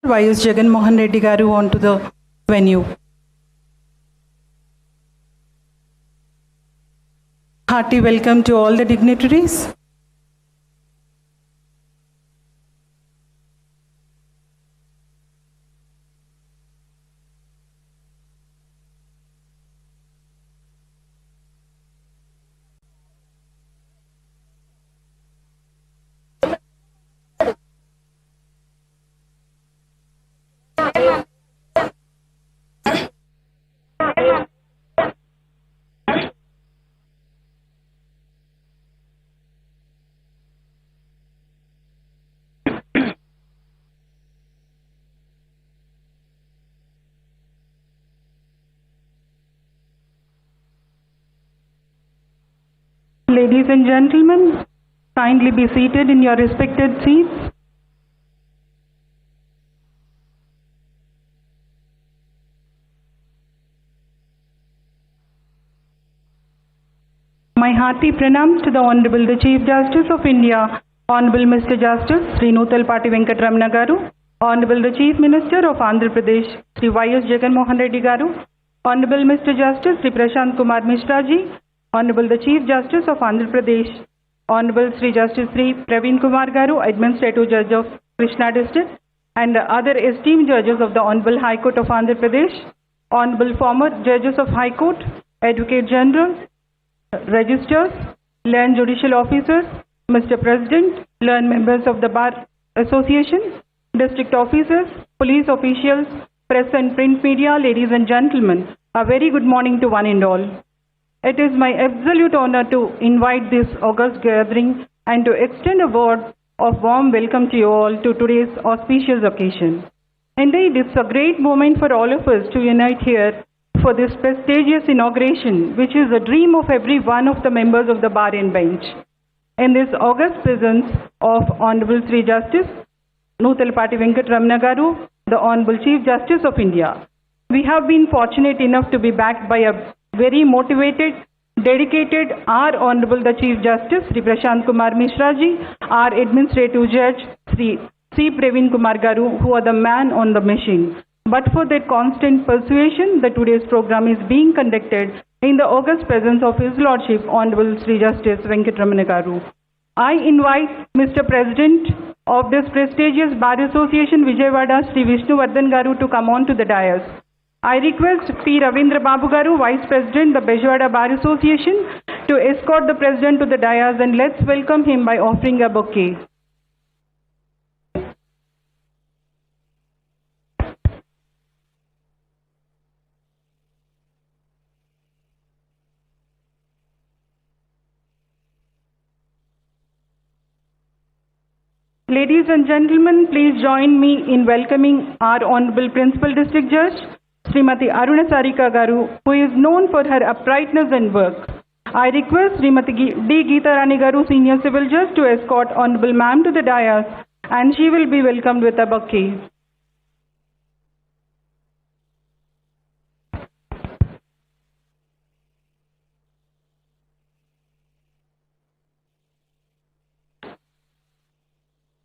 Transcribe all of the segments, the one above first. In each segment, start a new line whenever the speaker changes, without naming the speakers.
Vice Jagan Mohan Reddy Garu onto the venue. Hearty welcome to all the dignitaries. Ladies and gentlemen, kindly be seated in your respected seats. My hearty pranams to the Honorable the Chief Justice of India, Honorable Mr. Justice Sri Nutalpati Venkatramana Garu, Honorable the Chief Minister of Andhra Pradesh, Sri Y.S. Jagan Mohan Reddy Garu, Honorable Mr. Justice Sri Prashant Kumar Mishra ji, Honorable the Chief Justice of Andhra Pradesh, Honorable Sri Justice Sri Praveen Kumar Garu, Administrative Judge of Krishna District, and other esteemed judges of the Honorable High Court of Andhra Pradesh, Honorable former judges of High Court, Advocate General, Registers, learned judicial officers, Mr. President, learned members of the Bar Association, district officers, police officials, press and print media, ladies and gentlemen, a very good morning to one and all. It is my absolute honor to invite this august gathering and to extend a word of warm welcome to you all to today's auspicious occasion. Indeed, it's a great moment for all of us to unite here for this prestigious inauguration, which is a dream of every one of the members of the bar and bench. In this august presence of Honorable Sri Justice Nutalpati Venkatramana Garu, the Honorable Chief Justice of India, we have been fortunate enough to be backed by a very motivated, dedicated, our Honorable the Chief Justice Sri Prashant Kumar Mishra ji, our Administrative Judge Sri Praveen Kumar Garu, who are the man on the machine. But for their constant persuasion that today's program is being conducted in the august presence of His Lordship, Honorable Sri Justice Venkatramana Garu. I invite Mr. President of this prestigious Bar Association, Vijayawada, Sri Vishnuvardhan Garu, to come on to the dais. I request P. Ravindra Babu Garu, Vice President, the Vijayawada Bar Association, to escort the President to the dais, and let's welcome him by offering a bouquet. Ladies and gentlemen, please join me in welcoming our Honorable Principal District Judge, Srimati Aruna Sarika Garu, who is known for her uprightness and work. I request Srimati D. Geeta Rani Garu, Senior Civil Judge, to escort Honorable Ma'am to the dais, and she will be welcomed with a bouquet.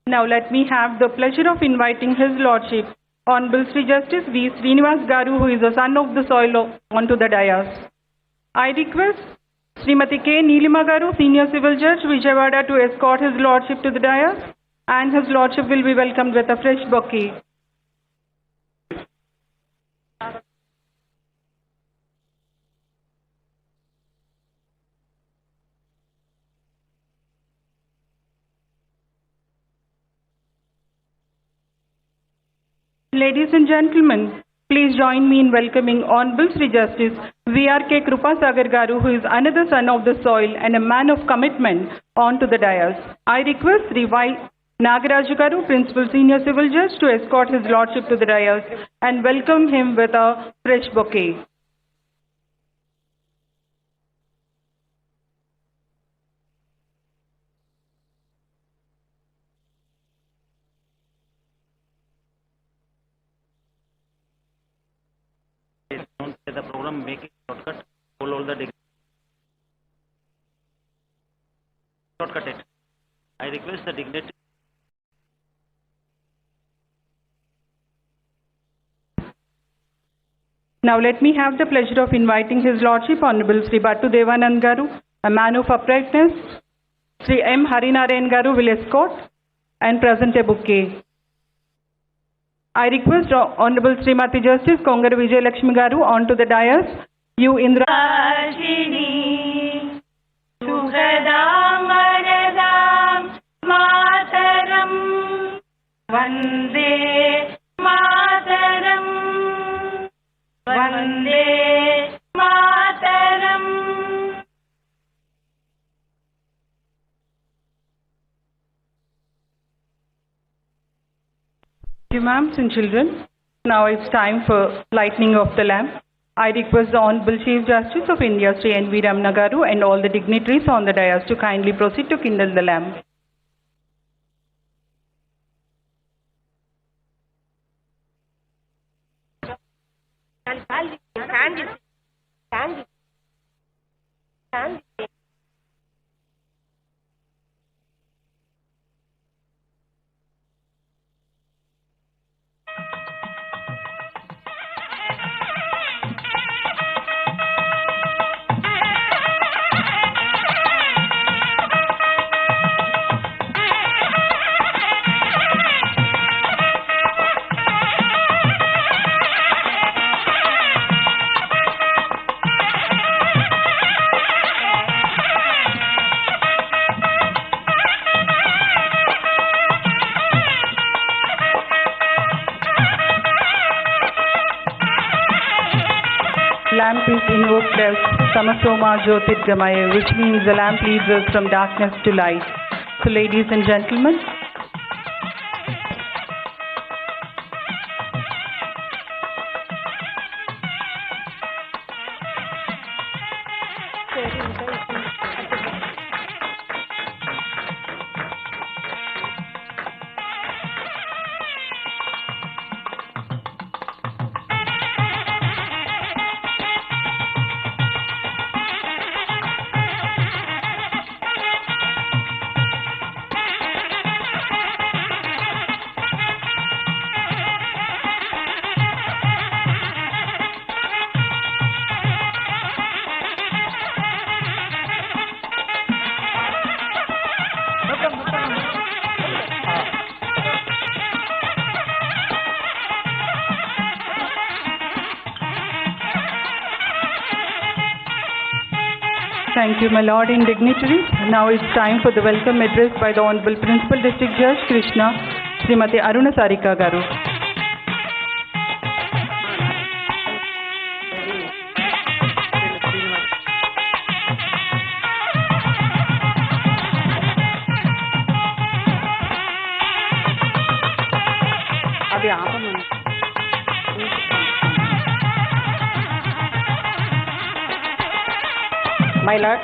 Now let me have the pleasure of inviting His Lordship, Honorable Sri Justice V. Srinivas Garu, who is a son of the soil, onto the dais. I request Srimati K. Neelima Garu, Senior Civil Judge, Vijayawada, to escort His Lordship to the dais, and His Lordship will be welcomed with a fresh bouquet. Ladies and gentlemen, please join me in welcoming Honorable Sri Justice V.R.K. Krupasagar Garu, who is another son of the soil and a man of commitment, onto the dais. I request Sri Y. Nagaraju Garu, Principal Senior Civil Judge, to escort His Lordship to the dais and welcome him with a fresh bouquet.
Don't say the program, make it shortcut, pull all the shortcut it. I request the dignitary
Now let me have the pleasure of inviting His Lordship Honorable Sri Battu Devanand Garu, a man of uprightness. Sri M. Harinarayan Garu will escort and present a bouquet. I request Honorable Srimati Justice Kongaru Vijayalakshmi Garu onto the dais. You Indra.
Vande Mataram, Vande Mataram.
Thank you, ma'am and children. Now it's time for lighting of the lamp. I request the Honorable Chief Justice of India, Sri N.V. Ramana Garu, and all the dignitaries on the dais to kindly proceed to kindle the lamp. Lamp is invoked as Samasoma Jyotirgamaya, which means the lamp leads us from darkness to light. So ladies and gentlemen, thank you, my lord and dignitaries. Now it's time for the welcome address by the Honorable Principal District Judge Krishna, Srimati Aruna Sarika Garu.
My Lord,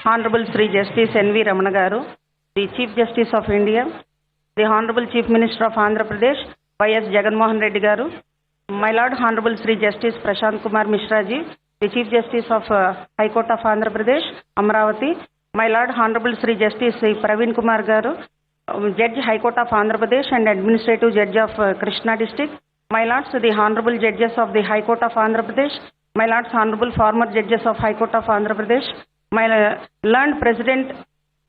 Honorable Sri Justice N.V. Ramana Garu, the Chief Justice of India, the Honorable Chief Minister of Andhra Pradesh, Y.S. Jagannath Reddy Garu, my Lord, Honorable Sri Justice Prashant Kumar Mishra ji, the Chief Justice of High Court of Andhra Pradesh, Amravati, my Lord, Honorable Sri Justice Praveen Kumar Garu, Judge High Court of Andhra Pradesh and Administrative Judge of Krishna District, my Lords, the Honorable Judges of the High Court of Andhra Pradesh, my Lords, Honorable former Judges of High Court of Andhra Pradesh, my learned President,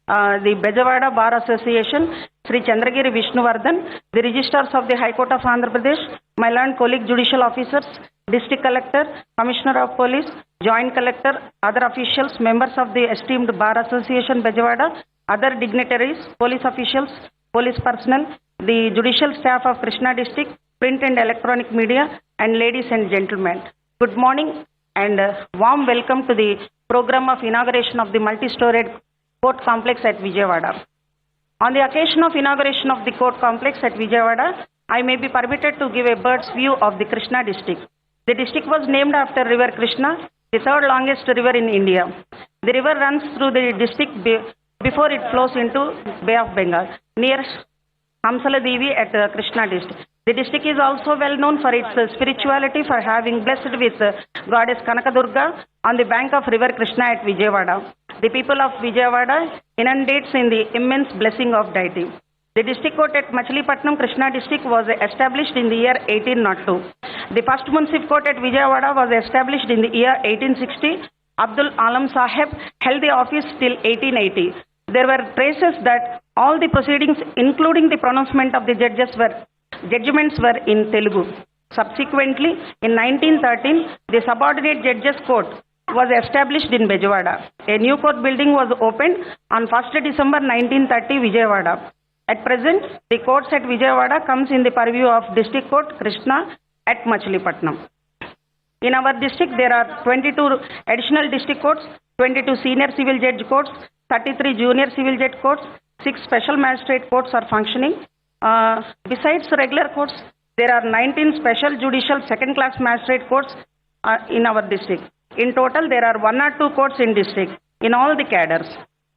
the Vijayawada Bar Association, Sri Chandragiri Vishnuvardhan, the Registrars of the High Court of Andhra Pradesh, my learned colleague Judicial Officers, District Collector, Commissioner of Police, Joint Collector, other officials, members of the esteemed Bar Association Vijayawada, other dignitaries, police officials, police personnel, the judicial staff of Krishna District, print and electronic media, and ladies and gentlemen. Good morning and warm welcome to the program of inauguration of the multi-storied court complex at Vijayawada. On the occasion of inauguration of the court complex at Vijayawada, I may be permitted to give a bird's view of the Krishna district. The district was named after river Krishna, the third longest river in India. The river runs through the district before it flows into Bay of Bengal, near Hamsala Devi at Krishna district. The district is also well known for its spirituality, for having blessed with goddess Kanakadurga on the bank of river Krishna at Vijayawada. The people of Vijayawada inundates in the immense blessing of deity. The district court at Machilipatnam, Krishna district was established in the year 1802. The first municipal court at Vijayawada was established in the year 1860. Abdul Alam Sahib held the office till 1880. There were traces that all the proceedings, including the pronouncement of the judgments were in Telugu. Subsequently, in 1913, the subordinate judges court was established in Vijayawada. A new court building was opened on 1st December 1930, Vijayawada. At present, the courts at Vijayawada comes in the purview of District Court Krishna at Machilipatnam. In our district, there are 22 additional district courts, 22 senior civil judge courts, 33 junior civil judge courts, 6 special magistrate courts are functioning. Besides regular courts, there are 19 special judicial second-class magistrate courts in our district. In total, there are 1 or 2 courts in district in all the cadres.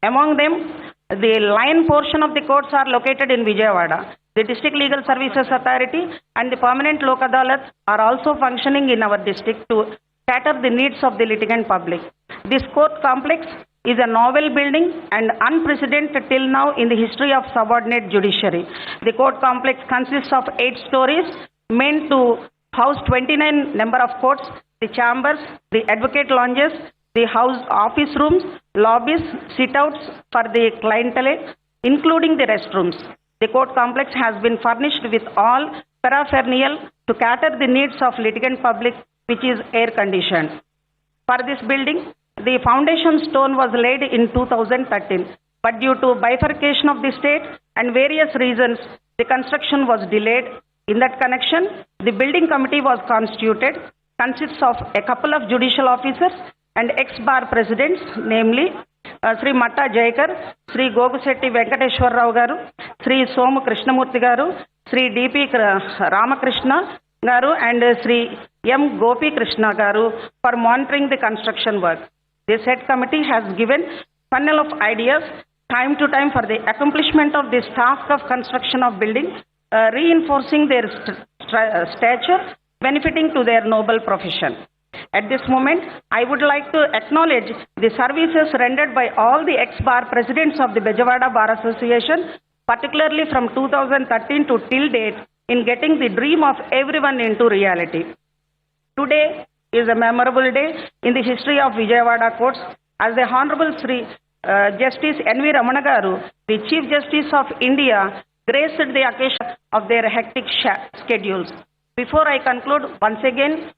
Among them, the line portion of the courts are located in Vijayawada. The District Legal Services Authority and the Permanent Lok Adalat are also functioning in our district to cater the needs of the litigant public. This court complex is a novel building and unprecedented till now in the history of subordinate judiciary. The court complex consists of 8 stories meant to house 29 number of courts, the chambers, the advocate lounges, the house office rooms, lobbies, sit-outs for the clientele, including the restrooms. The court complex has been furnished with all paraphernalia to cater the needs of litigant public, which is air-conditioned. For this building, the foundation stone was laid in 2013, but due to bifurcation of the state and various reasons, the construction was delayed. In that connection, the building committee was constituted, consists of a couple of judicial officers and ex-bar presidents, namely Sri Matta Jayakar, Sri Gogusetti Venkateshwar Rao Garu, Sri Somu Krishnamurti Garu, Sri D.P. Ramakrishna Garu and Sri M. Gopi Krishna Garu for monitoring the construction work. The said committee has given funnel of ideas time to time for the accomplishment of this task of construction of building, reinforcing their stature, benefiting to their noble profession. At this moment, I would like to acknowledge the services rendered by all the ex-bar presidents of the Vijayawada Bar Association, particularly from 2013 to till date, in getting the dream of everyone into reality. Today is a memorable day in the history of Vijayawada courts, as the Honorable Sri Justice N.V. Ramana Garu, the Chief Justice of India, graced the occasion of their hectic schedules. Before I conclude, once again,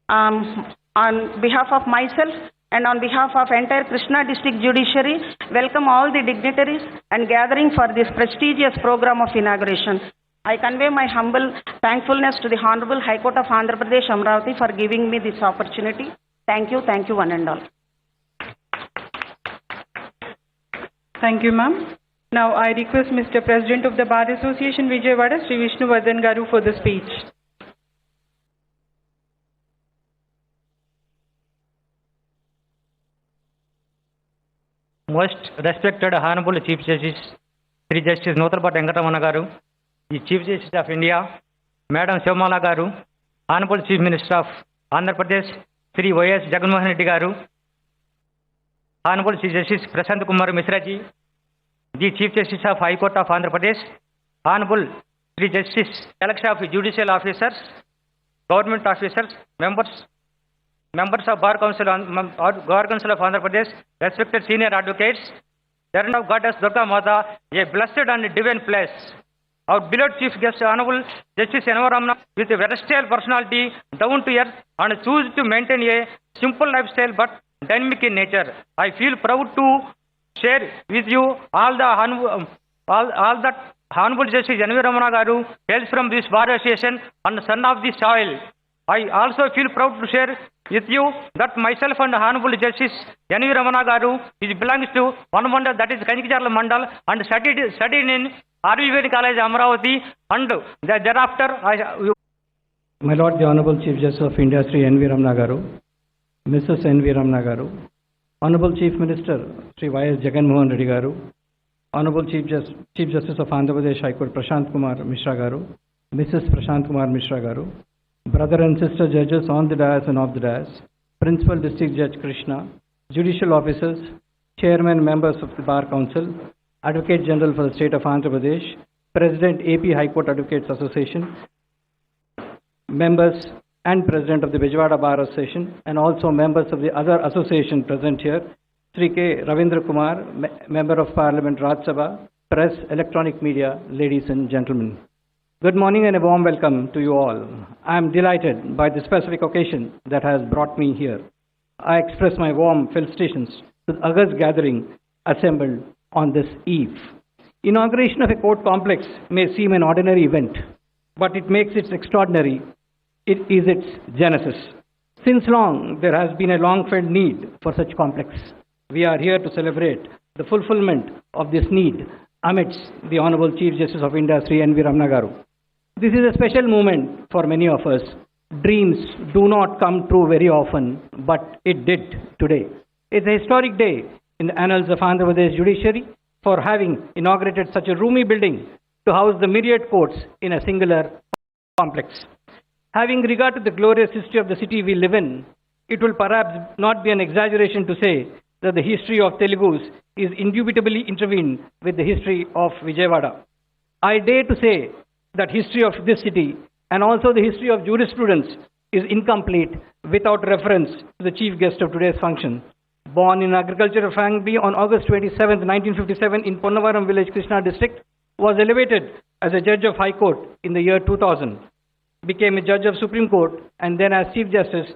on behalf of myself and on behalf of entire Krishna District Judiciary, welcome all the dignitaries and gathering for this prestigious program of inauguration. I convey my humble thankfulness to the Honorable High Court of Andhra Pradesh, Amravati, for giving me this opportunity. Thank you, one and all.
Thank you, ma'am. Now I request Mr. President of the Bar Association, Vijayawada, Sri Vishnuvardhan Garu, for the speech.
Most respected Honorable Chief Justice, Sri Justice Notalpati Venkatramana Garu, the Chief Justice of India, Madam Shivamala Garu, Honorable Chief Minister of Andhra Pradesh, Sri Y.S. Jagannath Reddy Garu, Honorable Chief Justice Prashant Kumar Mishra Ji, the Chief Justice of High Court of Andhra Pradesh, Honorable Sri Justice Election of Judicial Officers, Government Officers, Members of Bar Council of Andhra Pradesh, respected senior advocates, Children of Goddess Durga Mata, a blessed and divine place. Our beloved Chief Justice, Honorable Justice N.V. Ramana, with a versatile personality, down to earth, and choose to maintain a simple lifestyle but dynamic in nature. I feel proud to share with you all that Honorable Justice N.V. Ramana Garu hails from this Bar Association and son of the soil. I also feel proud to share with you that myself and Honorable Justice N.V. Ramana Garu belongs to one mandal, that is Kanjikcharla Mandal, and studied in RVV College Amravati, and thereafter
My Lord the Honorable Chief Justice of India Sri N.V. Ramana Garu, Mrs. N.V. Ramana Garu, Honorable Chief Minister Sri Y.S. Jagannath Reddy Garu, Honorable Chief Justice of Andhra Pradesh High Court Prashant Kumar Mishra Garu, Mrs. Prashant Kumar Mishra Garu, brother and sister judges on the dais and off the dais, Principal District Judge Krishna, judicial officers, chairman members of the Bar Council, Advocate General for the State of Andhra Pradesh, President AP High Court Advocates Association, members and President of the Vijayawada Bar Association, and also members of the other association present here, Sri K. Ravindra Kumar, Member of Parliament Rajya Sabha, press, electronic media, ladies and gentlemen. Good morning and a warm welcome to you all. I am delighted by the specific occasion that has brought me here. I express my warm felicitations to the august gathering assembled on this eve. Inauguration of a court complex may seem an ordinary event, but it makes it extraordinary. It is its genesis. Since long, there has been a long-felt need for such complex. We are here to celebrate the fulfillment of this need amidst the Honorable Chief Justice of India, Sri N.V. Ramana Garu. This is a special moment for many of us. Dreams do not come true very often, but it did today. It's a historic day in the annals of Andhra Pradesh judiciary for having inaugurated such a roomy building to house the myriad courts in a singular complex. Having regard to the glorious history of the city we live in, it will perhaps not be an exaggeration to say that the history of Telugus is indubitably intervened with the history of Vijayawada. I dare to say that history of this city and also the history of jurisprudence is incomplete without reference to the chief guest of today's function. Born in agricultural family on August 27, 1957 in Ponnavaram village, Krishna district, was elevated as a judge of High Court in the year 2000. Became a judge of Supreme Court and then as Chief Justice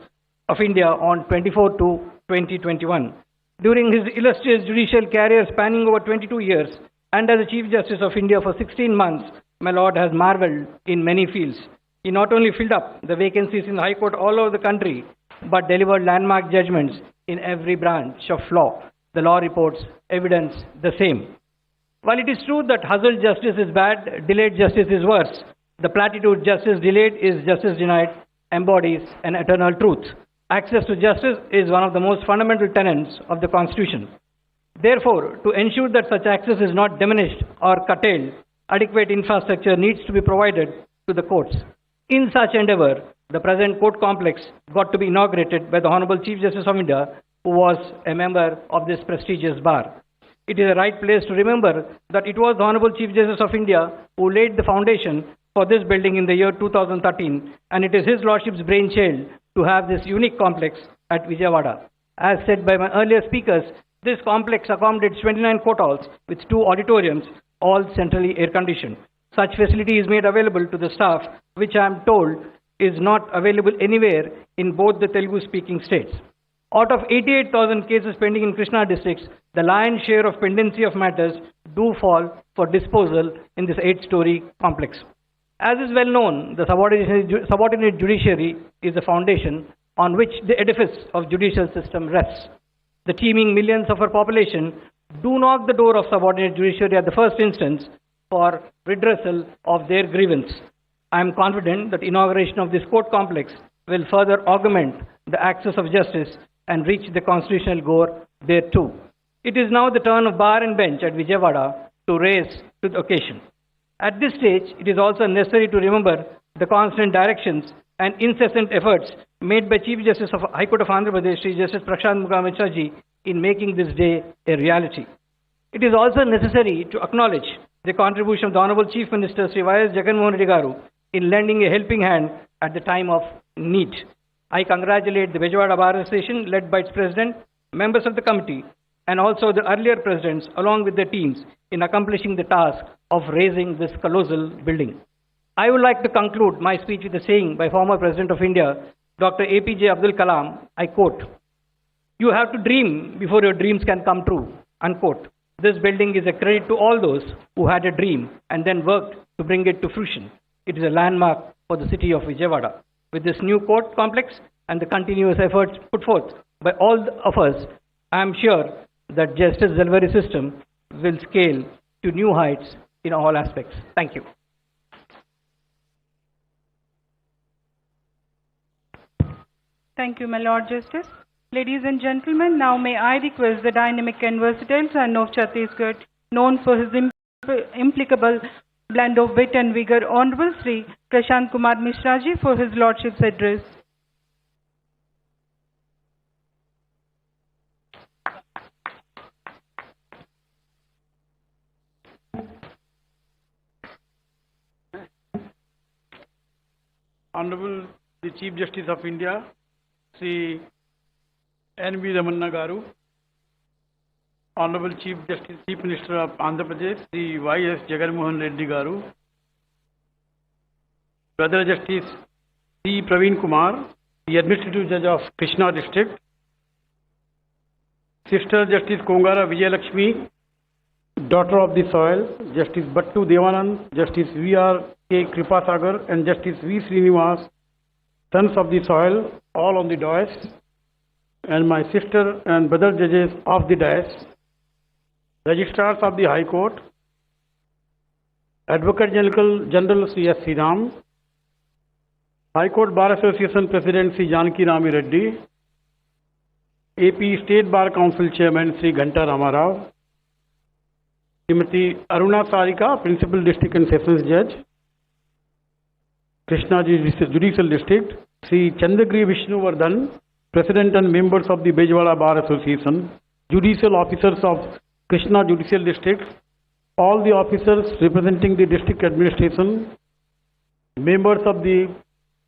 of India on 24 to 2021. During his illustrious judicial career spanning over 22 years and as a Chief Justice of India for 16 months, my Lord has marveled in many fields. He not only filled up the vacancies in the High Court all over the country, but delivered landmark judgments in every branch of law. The law reports evidence the same. While it is true that hustled justice is bad, delayed justice is worse, the platitude justice delayed is justice denied embodies an eternal truth. Access to justice is one of the most fundamental tenets of the Constitution. Therefore, to ensure that such access is not diminished or curtailed, adequate infrastructure needs to be provided to the courts. In such endeavor, the present court complex got to be inaugurated by the Honorable Chief Justice of India, who was a member of this prestigious bar. It is a right place to remember that it was the Honorable Chief Justice of India who laid the foundation for this building in the year 2013, and it is His Lordship's brainchild to have this unique complex at Vijayawada. As said by my earlier speakers, this complex accommodates 29 court halls with 2 auditoriums, all centrally air-conditioned. Such facility is made available to the staff, which I am told is not available anywhere in both the Telugu-speaking states. Out of 88,000 cases pending in Krishna districts, the lion's share of pendency of matters do fall for disposal in this 8-story complex. As is well known, the subordinate judiciary is the foundation on which the edifice of judicial system rests. The teeming millions of our population do knock the door of subordinate judiciary at the first instance for redressal of their grievance. I am confident that inauguration of this court complex will further augment the access of justice and reach the constitutional goal thereto. It is now the turn of bar and bench at Vijayawada to raise to the occasion. At this stage, it is also necessary to remember the constant directions and incessant efforts made by Chief Justice of High Court of Andhra Pradesh, Sri Justice Prashant Mukherjee ji, in making this day a reality. It is also necessary to acknowledge the contribution of the Honorable Chief Minister, Sri Y.S. Jagannath Reddy Garu, in lending a helping hand at the time of need. I congratulate the Vijayawada Bar Association, led by its president, members of the committee, and also the earlier presidents, along with their teams, in accomplishing the task of raising this colossal building. I would like to conclude my speech with a saying by former President of India, Dr. APJ Abdul Kalam. I quote, "You have to dream before your dreams can come true," unquote. This building is a credit to all those who had a dream and then worked to bring it to fruition. It is a landmark for the city of Vijayawada. With this new court complex and the continuous efforts put forth by all of us, I am sure that justice delivery system will scale to new heights in all aspects. Thank you.
Thank you, my Lord Justice. Ladies and gentlemen, now may I request the dynamic and versatile son of Chhattisgarh, known for his impeccable blend of wit and vigor, Honorable Sri Prashant Kumar Mishra ji, for his Lordship's address.
Honorable the Chief Justice of India, Sri N.V. Ramana Garu, Honorable Chief Justice, Chief Minister of Andhra Pradesh, Sri Y.S. Jagannath Reddy Garu, Brother Justice C. Praveen Kumar, the Administrative Judge of Krishna District, Sister Justice Kongara Vijayalakshmi, Daughter of the Soil, Justice Battu Devanand, Justice V.R. K. Kripasagar, and Justice V. Srinivas, Sons of the Soil, all on the dais, and my sister and brother judges of the dais, Registrars of the High Court, Advocate General C. S. Sriram, High Court Bar Association President Sri Janaki Rami Reddy, AP State Bar Council Chairman Sri Ghanta Ramarao, Srimati Aruna Sarika, Principal District and Sessions Judge, Krishna Judicial District, Sri Chandagiri Vishnuvardhan, President and members of the Vijayawada Bar Association, Judicial Officers of Krishna Judicial District, all the officers representing the district administration, members of the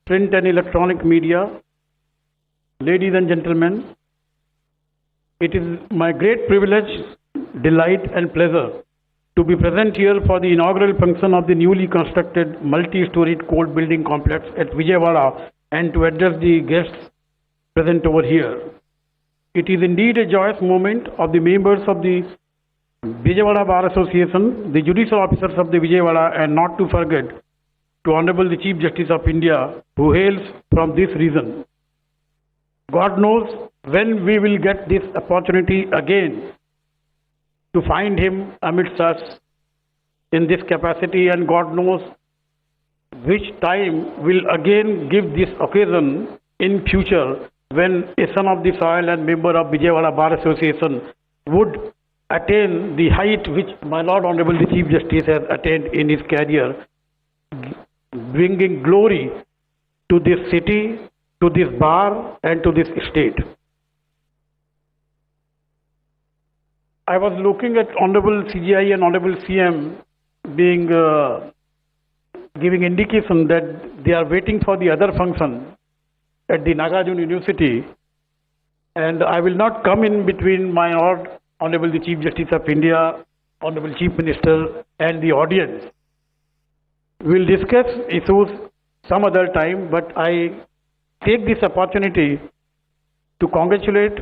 print and electronic media, ladies and gentlemen, it is my great privilege, delight and pleasure to be present here for the inaugural function of the newly constructed multi-storied court building complex at Vijayawada and to address the guests present over here. It is indeed a joyous moment of the members of the Vijayawada Bar Association, the judicial officers of the Vijayawada, and not to forget to Honorable the Chief Justice of India, who hails from this region. God knows when we will get this opportunity again to find him amidst us in this capacity, and God knows which time will again give this occasion in future when a son of the soil and member of Vijayawada Bar Association would attain the height which my Lord Honorable the Chief Justice has attained in his career, bringing glory to this city, to this bar and to this state. I was looking at Honorable CGI and Honorable CM being giving indication that they are waiting for the other function at the Nagarjuna University, and I will not come in between my Lord Honorable the Chief Justice of India, Honorable Chief Minister and the audience. We will discuss issues some other time, but I take this opportunity to congratulate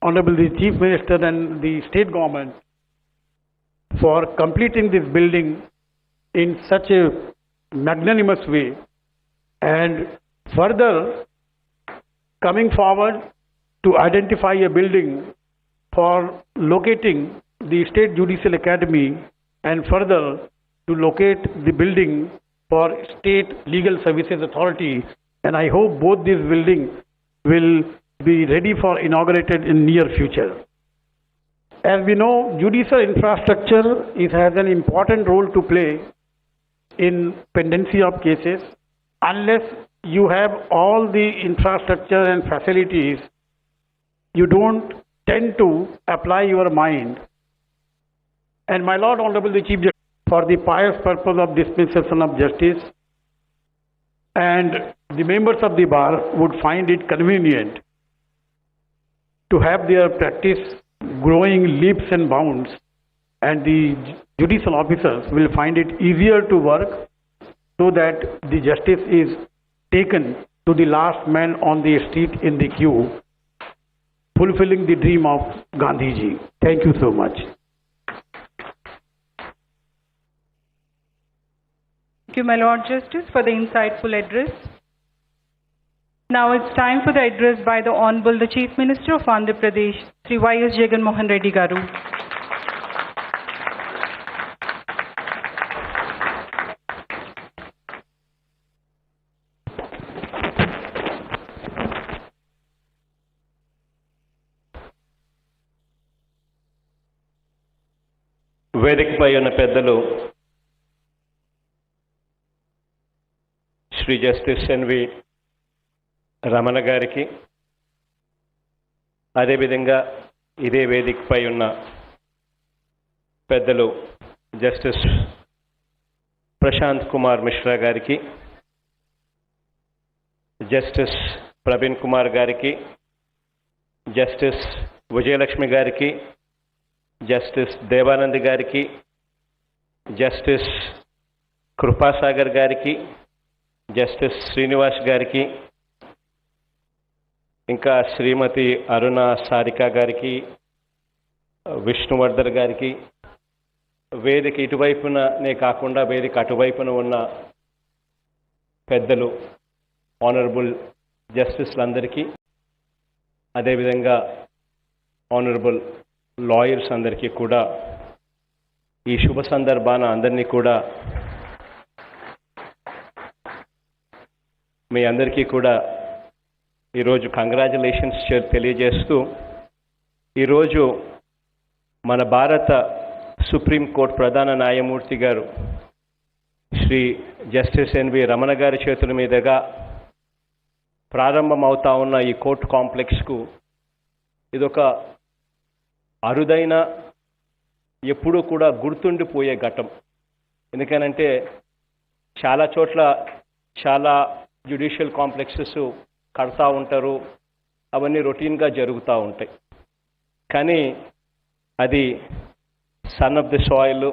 Honorable the Chief Minister and the state government for completing this building in such a magnanimous way, and further coming forward to identify a building for locating the State Judicial Academy, and further to locate the building for State Legal Services Authority, and I hope both these buildings will be ready for inaugurated in near future. As we know, judicial infrastructure has an important role to play in pendency of cases. Unless you have all the infrastructure and facilities, you don't tend to apply your mind. And my Lord Honorable the Chief Justice, for the pious purpose of dispensation of justice, and the members of the bar would find it convenient to have their practice growing leaps and bounds, and the judicial officers will find it easier to work so that the justice is taken to the last man on the street in the queue, fulfilling the dream of Gandhiji. Thank you so much.
Thank you, my Lord Justice, for the insightful address. Now it's time for the address by the Honorable the Chief Minister of Andhra Pradesh, Sri Y.S. Jagannath Reddy Garu.
వేదికపై ఉన్న పెద్దలు Shri justice NV Ramana గారికి, అదేవిధంగా ఇదే వేదికపై ఉన్న పెద్దలు justice Prashant Kumar Mishra గారికి, జస్టిస్ ప్రవీణ్ కుమార్ గారికి, జస్టిస్ విజయలక్ష్మి గారికి, జస్టిస్ దేవానంద్ గారికి, జస్టిస్ కృపాసాగర్ గారికి, జస్టిస్ శ్రీనివాస్ గారికి, ఇంకా శ్రీమతి అరుణ సారిక గారికి, విష్ణువర్ధన్ గారికి, వేదిక ఇటువైపునే కాకుండా వేదిక అటువైపున ఉన్న పెద్దలు ఆనరబుల్ జస్టిస్లందరికీ, అదేవిధంగా ఆనరబుల్ లాయర్స్ అందరికీ కూడా ఈ శుభ సందర్భాన అందరినీ కూడా మీ అందరికీ కూడా ఈరోజు కంగ్రాచులేషన్స్ తెలియజేస్తూ, ఈరోజు మన భారత సుప్రీంకోర్టు ప్రధాన న్యాయమూర్తి గారు శ్రీ జస్టిస్ ఎన్వి రమణ గారి చేతుల మీదుగా ప్రారంభమవుతా ఉన్న ఈ కోర్టు కాంప్లెక్స్కు ఇదొక అరుదైన, ఎప్పుడూ కూడా గుర్తుండిపోయే ఘట్టం. ఎందుకనంటే చాలా చోట్ల చాలా జ్యుడిషియల్ కాంప్లెక్సెస్ కడతా ఉంటారు, అవన్నీ రొటీన్గా జరుగుతూ ఉంటాయి. కానీ అది son of the soil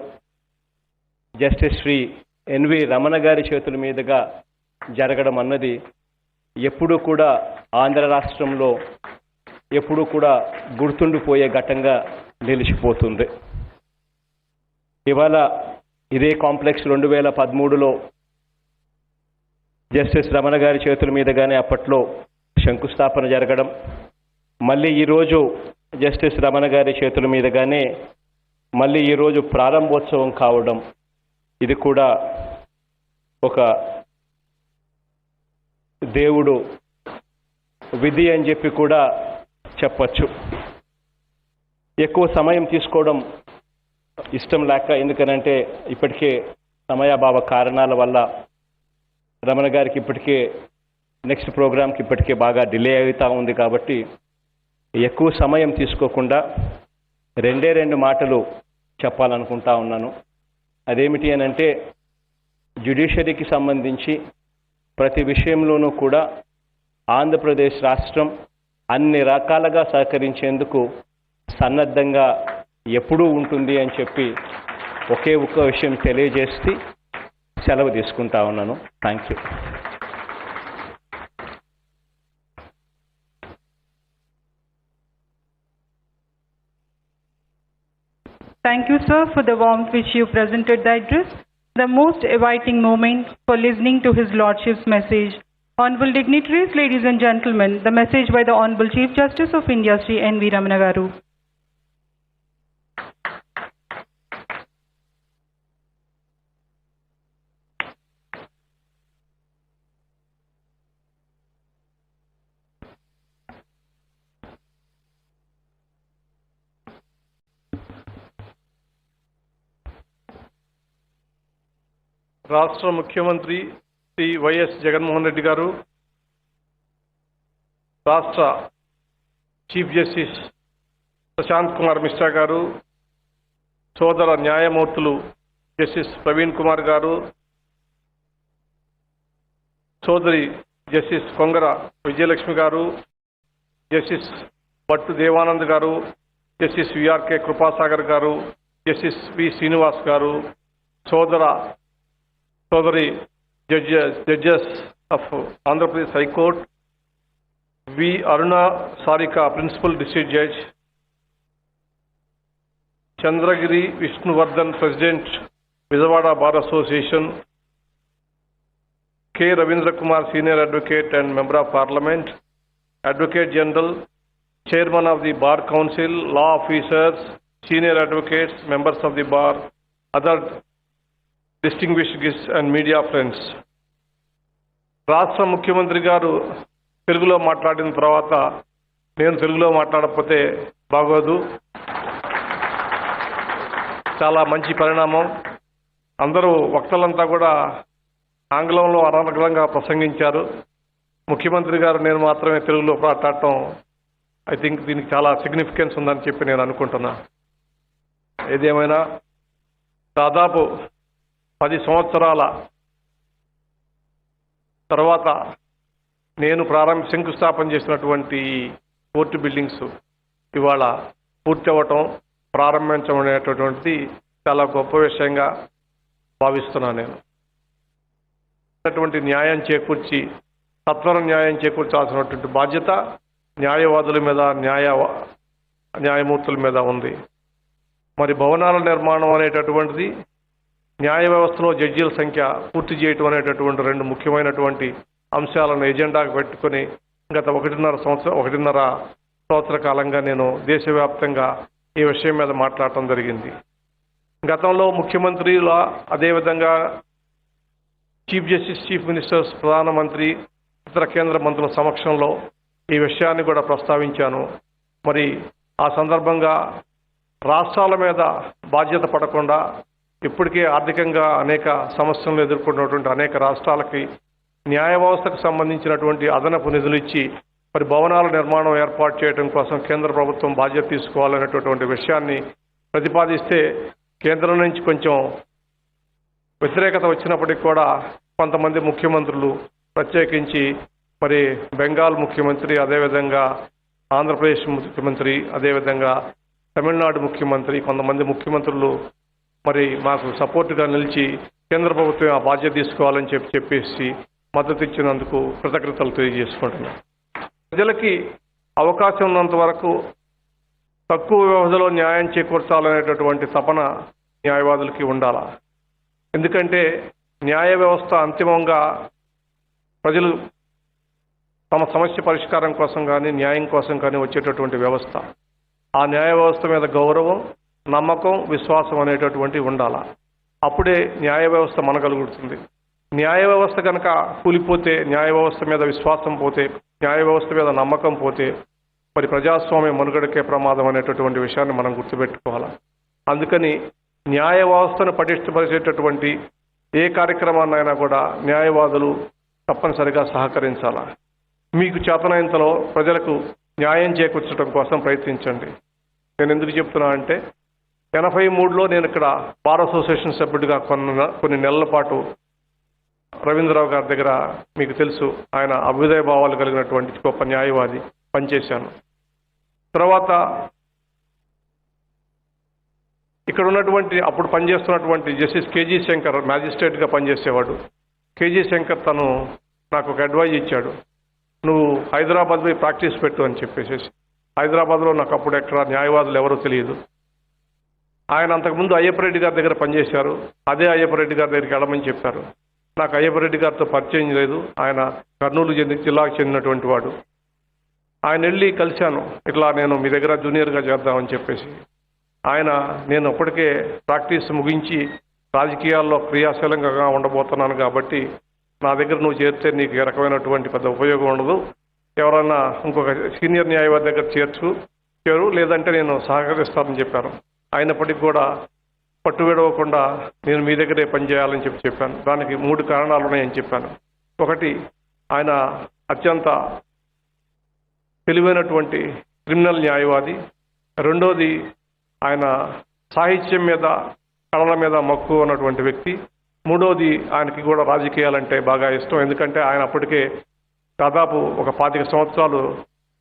justice Shri N V Ramana గారి చేతుల మీదుగా జరగడం అన్నది ఎప్పుడూ కూడా ఆంధ్ర రాష్ట్రంలో ఎప్పుడూ కూడా గుర్తుండిపోయే ఘట్టంగా నిలిచిపోతుంది. ఇవాళ ఇదే కాంప్లెక్స్ 2013లో జస్టిస్ రమణ గారి చేతుల మీదుగానే అప్పట్లో శంకుస్థాపన జరగడం, మళ్ళీ ఈరోజు జస్టిస్ రమణ గారి చేతుల మీదుగానే మళ్ళీ ఈరోజు ప్రారంభోత్సవం కావడం, ఇది కూడా ఒక దేవుడు విధి అని చెప్పి కూడా చెప్పచ్చు. ఎక్కువ సమయం తీసుకోవడం ఇష్టం లేక, ఎందుకనంటే ఇప్పటికే సమయాభావ కారణాల వల్ల రమణ గారికి ఇప్పటికే నెక్స్ట్ ప్రోగ్రామ్కి ఇప్పటికే బాగా డిలే అవుతూ ఉంది. కాబట్టి ఎక్కువ సమయం తీసుకోకుండా రెండు మాటలు చెప్పాలనుకుంటా ఉన్నాను. అదేమిటి అని అంటే, జ్యుడిషియరీకి సంబంధించి ప్రతి విషయంలోనూ కూడా ఆంధ్రప్రదేశ్ రాష్ట్రం అన్ని రకాలుగా సహకరించేందుకు సన్నద్ధంగా ఎప్పుడూ ఉంటుంది అని చెప్పి ఒకే ఒక్క విషయం తెలియజేసి సెలవు తీసుకుంటా ఉన్నాను. Thank you.
Thank you, sir, for the warmth which you presented the address, the most inviting moment for listening to His Lordship's message. Honorable dignitaries, ladies and gentlemen, the message by the Honorable Chief Justice of India, Sri N.V. Ramana Garu.
రాష్ట్ర ముఖ్యమంత్రి Shri YS Jaganmohan Reddy గారు, రాష్ట్ర chief justice Prashant Kumar Mishra గారు, సోదర న్యాయమూర్తులు justice Praveen Kumar గారు, సోదరి justice Kongara Vijayalakshmi గారు, జస్టిస్ భట్టు దేవానంద్ గారు, జస్టిస్ విఆర్కే కృపాసాగర్ గారు, జస్టిస్ వి శ్రీనివాస్ గారు, సోదరి judges of Andhra Pradesh high court, V Aruna Sarika principal district judge, Chandragiri Vishnuvardhan president Vijayawada bar association, K Ravindra Kumar senior advocate and member of parliament, advocate general, chairman of the bar council, law officers, senior advocates, members of the bar, other distinguished guests and media friends. రాష్ట్ర ముఖ్యమంత్రి గారు తెలుగులో మాట్లాడిన తర్వాత నేను తెలుగులో మాట్లాడకపోతే బాగోదు. చాలా మంచి పరిణామం. అందరూ వక్తలంతా కూడా ఆంగ్లంలో అనర్గళంగా ప్రసంగించారు. ముఖ్యమంత్రి గారు నేను మాత్రమే తెలుగులో మాట్లాడటం ఐ థింక్ దీనికి చాలా సిగ్నిఫికెన్స్ ఉందని చెప్పి నేను అనుకుంటున్నా. ఏదేమైనా దాదాపు 10 సంవత్సరాల తర్వాత నేను శంకుస్థాపన చేసినటువంటి కోర్టు బిల్డింగ్స్ ఇవాళ పూర్తి అవ్వటం, ప్రారంభించడం అనేటటువంటిది చాలా గొప్ప విషయంగా భావిస్తున్నాను. నేను న్యాయం చేకూర్చి సత్వర న్యాయం చేకూర్చాల్సినటువంటి బాధ్యత న్యాయవాదుల మీద, న్యాయమూర్తుల మీద ఉంది. మరి భవనాల నిర్మాణం అనేటటువంటిది న్యాయ వ్యవస్థలో జడ్జీల సంఖ్య పూర్తి చేయటం అనేటటువంటి రెండు ముఖ్యమైనటువంటి అంశాలను ఎజెండాకు పెట్టుకొని గత ఒకటిన్నర సంవత్సర కాలంగా నేను దేశవ్యాప్తంగా ఈ విషయం మీద మాట్లాడటం జరిగింది. గతంలో ముఖ్యమంత్రుల, అదేవిధంగా చీఫ్ జస్టిస్, చీఫ్ మినిస్టర్స్, ప్రధానమంత్రి, ఇతర కేంద్ర మంత్రుల సమక్షంలో ఈ విషయాన్ని కూడా ప్రస్తావించాను. మరి ఆ సందర్భంగా రాష్ట్రాల మీద బాధ్యత పడకుండా ఇప్పటికే ఆర్థికంగా అనేక సమస్యలను ఎదుర్కొన్నటువంటి అనేక రాష్ట్రాలకి న్యాయ వ్యవస్థకు సంబంధించినటువంటి అదనపు నిధులు ఇచ్చి మరి భవనాల నిర్మాణం ఏర్పాటు చేయడం కోసం కేంద్ర ప్రభుత్వం బాధ్యత తీసుకోవాలనేటటువంటి విషయాన్ని ప్రతిపాదిస్తే కేంద్రం నుంచి కొంచెం వ్యతిరేకత వచ్చినప్పటికీ కూడా కొంతమంది ముఖ్యమంత్రులు, ప్రత్యేకించి మరి బెంగాల్ ముఖ్యమంత్రి, అదేవిధంగా ఆంధ్రప్రదేశ్ ముఖ్యమంత్రి, అదేవిధంగా తమిళనాడు ముఖ్యమంత్రి, కొంతమంది ముఖ్యమంత్రులు మరి మాకు సపోర్టుగా నిలిచి కేంద్ర ప్రభుత్వం ఆ బాధ్యత తీసుకోవాలని చెప్పేసి మద్దతు ఇచ్చినందుకు కృతజ్ఞతలు తెలియజేసుకుంటున్నాను. ప్రజలకి అవకాశం ఉన్నంత వరకు తక్కువ వ్యవధిలో న్యాయం చేకూర్చాలనేటటువంటి తపన న్యాయవాదులకి ఉండాలా. ఎందుకంటే న్యాయ వ్యవస్థ అంతిమంగా ప్రజలు తమ సమస్య పరిష్కారం కోసం కానీ న్యాయం కోసం కానీ వచ్చేటటువంటి వ్యవస్థ. ఆ న్యాయ వ్యవస్థ మీద గౌరవం, నమ్మకం, విశ్వాసం అనేటటువంటివి ఉండాలా. అప్పుడే న్యాయ వ్యవస్థ మనగలుగుతుంది. న్యాయ వ్యవస్థ కనుక కూలిపోతే, న్యాయ వ్యవస్థ మీద విశ్వాసం పోతే, న్యాయ వ్యవస్థ మీద నమ్మకం పోతే మరి ప్రజాస్వామ్యం మనుగడకే ప్రమాదం అనేటటువంటి విషయాన్ని మనం గుర్తుపెట్టుకోవాలి. అందుకని న్యాయ వ్యవస్థను పటిష్టపరిచేటటువంటి ఏ కార్యక్రమాన్నైనా కూడా న్యాయవాదులు తప్పనిసరిగా సహకరించాలా. మీకు చేతనైనంతలో ప్రజలకు న్యాయం చేకూర్చడం కోసం ప్రయత్నించండి. నేను ఎందుకు చెప్తున్నా అంటే 83లో నేను ఇక్కడ బార్ అసోసియేషన్ సభ్యుడిగా కొన్ని నెలల పాటు రవీంద్రరావు గారి దగ్గర, మీకు తెలుసు, ఆయన అభ్యుదయ భావాలు కలిగినటువంటి గొప్ప న్యాయవాది, పనిచేశాను. తర్వాత ఇక్కడ ఉన్నటువంటి అప్పుడు పనిచేస్తున్నటువంటి జస్టిస్ కేజీ శంకర్ మ్యాజిస్ట్రేట్గా పనిచేసేవాడు. కేజీ శంకర్ తను నాకు ఒక అడ్వైజ్ ఇచ్చాడు, నువ్వు హైదరాబాద్ పోయి ప్రాక్టీస్ పెట్టు అని చెప్పేసి. హైదరాబాద్లో నాకు అప్పుడు ఎక్కడ న్యాయవాదులు ఎవరో తెలియదు. ఆయన అంతకుముందు అయ్యప్పరెడ్డి గారి దగ్గర పనిచేశారు. అదే అయ్యప్పరెడ్డి గారి దగ్గరికి వెళ్ళమని చెప్పారు. నాకు అయ్యప్పరెడ్డి గారితో పరిచయం లేదు. ఆయన కర్నూలు జిల్లాకు చెందినటువంటి వాడు. ఆయన వెళ్ళి కలిశాను, ఇట్లా నేను మీ దగ్గర జూనియర్గా చేద్దామని చెప్పేసి. ఆయన, నేను అప్పటికే ప్రాక్టీస్ ముగించి రాజకీయాల్లో క్రియాశీలంగా ఉండబోతున్నాను కాబట్టి నా దగ్గర నువ్వు చేరితే నీకు ఏ రకమైనటువంటి పెద్ద ఉపయోగం ఉండదు, ఎవరన్నా ఇంకొక సీనియర్ న్యాయవాది దగ్గర చేరు, లేదంటే నేను సహకరిస్తానని చెప్పాను. అయినప్పటికీ కూడా పట్టు విడవకుండా నేను మీ దగ్గరే పనిచేయాలని చెప్పాను. దానికి 3 కారణాలు ఉన్నాయని చెప్పాను. ఒకటి, ఆయన అత్యంత తెలివైనటువంటి క్రిమినల్ న్యాయవాది. రెండోది, ఆయన సాహిత్యం మీద, కళల మీద మక్కువ ఉన్నటువంటి వ్యక్తి. మూడోది, ఆయనకి కూడా రాజకీయాలంటే బాగా ఇష్టం. ఎందుకంటే ఆయన అప్పటికే దాదాపు ఒక 25 సంవత్సరాలు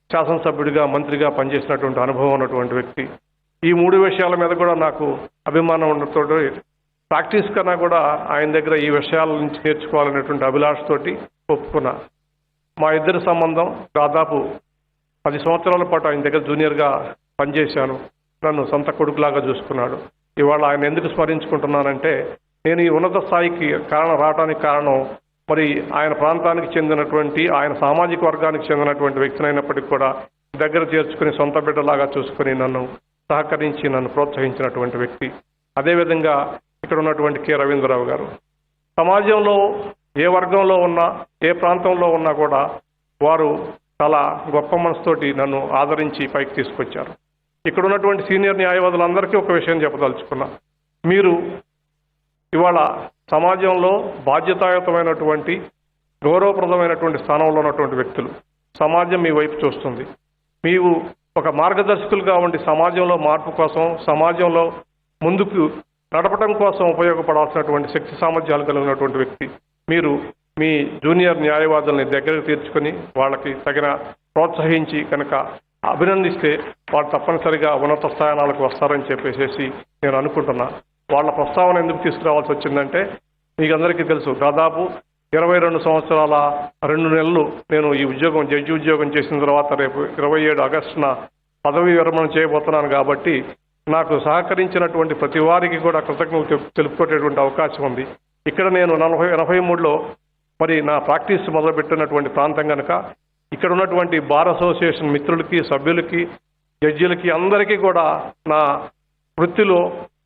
శాసనసభ్యుడిగా, మంత్రిగా పనిచేసినటువంటి అనుభవం ఉన్నటువంటి వ్యక్తి. ఈ 3 విషయాల మీద కూడా నాకు అభిమానం ఉండటంతో ప్రాక్టీస్ కన్నా కూడా ఆయన దగ్గర ఈ విషయాల నుంచి నేర్చుకోవాలనేటువంటి అభిలాషతోటి ఒప్పుకున్నా. మా ఇద్దరి సంబంధం దాదాపు 10 సంవత్సరాల పాటు ఆయన దగ్గర జూనియర్గా పనిచేశాను. నన్ను సొంత కొడుకులాగా చూసుకున్నాడు. ఇవాళ ఆయన ఎందుకు స్మరించుకుంటున్నానంటే, నేను ఈ ఉన్నత స్థాయికి రావడానికి కారణం మరి ఆయన ప్రాంతానికి చెందినటువంటి, ఆయన సామాజిక వర్గానికి చెందినటువంటి వ్యక్తినైనప్పటికీ కూడా దగ్గర చేర్చుకుని సొంత బిడ్డలాగా చూసుకుని నన్ను సహకరించి నన్ను ప్రోత్సహించినటువంటి వ్యక్తి. అదేవిధంగా ఇక్కడ ఉన్నటువంటి కె రవీంద్రరావు గారు. సమాజంలో ఏ వర్గంలో ఉన్నా, ఏ ప్రాంతంలో ఉన్నా కూడా వారు చాలా గొప్ప మనసుతోటి నన్ను ఆదరించి పైకి తీసుకొచ్చారు. ఇక్కడ ఉన్నటువంటి సీనియర్ న్యాయవాదులందరికీ ఒక విషయం చెప్పదలుచుకున్నా, మీరు ఇవాళ సమాజంలో బాధ్యతాయుతమైనటువంటి, గౌరవప్రదమైనటువంటి స్థానంలో ఉన్నటువంటి వ్యక్తులు. సమాజం మీ వైపు చూస్తుంది. మీరు ఒక మార్గదర్శకులుగా ఉండి సమాజంలో మార్పు కోసం, సమాజంలో ముందుకు నడపడం కోసం ఉపయోగపడాల్సినటువంటి శక్తి సామర్థ్యాలు కలిగినటువంటి వ్యక్తి. మీరు మీ జూనియర్ న్యాయవాదుల్ని దగ్గరకు తీర్చుకొని వాళ్ళకి తగిన ప్రోత్సహించి కనుక అభినందిస్తే వాళ్ళు తప్పనిసరిగా ఉన్నత స్థానాలకు వస్తారని చెప్పేసి నేను అనుకుంటున్నా. వాళ్ళ ప్రస్తావన ఎందుకు తీసుకురావాల్సి వచ్చిందంటే మీకు అందరికీ తెలుసు, దాదాపు 22 సంవత్సరాల 2 నెలలు నేను ఈ ఉద్యోగం జడ్జి ఉద్యోగం చేసిన తర్వాత రేపు 27 ఆగస్టున పదవి విరమణ చేయబోతున్నాను. కాబట్టి నాకు సహకరించినటువంటి ప్రతి వారికి కూడా కృతజ్ఞతలు తెలుపుకునేటువంటి అవకాశం ఉంది. ఇక్కడ నేను 1983లో మరి నా ప్రాక్టీస్ మొదలుపెట్టినటువంటి ప్రాంతం కనుక ఇక్కడ ఉన్నటువంటి బార్ అసోసియేషన్ మిత్రులకి, సభ్యులకి, జడ్జీలకి అందరికీ కూడా నా వృత్తిలో